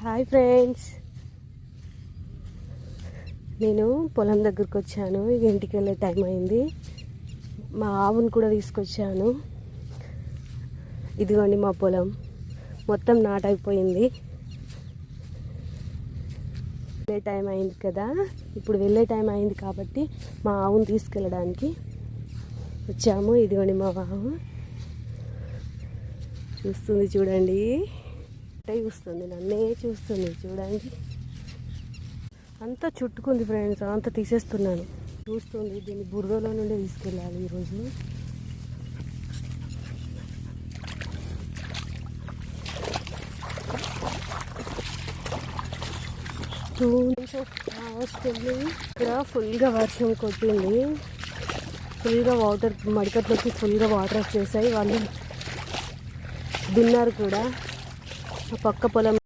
Hi friends, నేను పొలం దగ్గరికి వచ్చాను. ఇంటికి వెళ్ళే టైం అయింది. మా ఆవును కూడా తీసుకొచ్చాను. ఇదిగోండి మా పొలం మొత్తం నాటైపోయింది. వెళ్ళే టైం అయింది కదా, ఇప్పుడు వెళ్ళే టైం అయింది కాబట్టి మా ఆవును తీసుకెళ్ళడానికి వచ్చాము. ఇదిగోండి మా ఆవు చూస్తుంది, చూడండి. చూస్తుంది, నన్నే చూస్తుంది, చూడండి. అంతా చుట్టుకుంది ఫ్రెండ్స్, అంతా తీసేస్తున్నాను. చూస్తుంది. దీన్ని బురదలో నుండి తీసుకెళ్ళాలి ఈరోజు. వస్తుంది. ఇక్కడ ఫుల్గా వర్షం కొట్టింది. ఫుల్గా వాటర్, మడికట్లోకి ఫుల్గా వాటర్ వచ్చేసాయి. వాళ్ళు దున్నారు కూడా. ఆ పక్క పొలం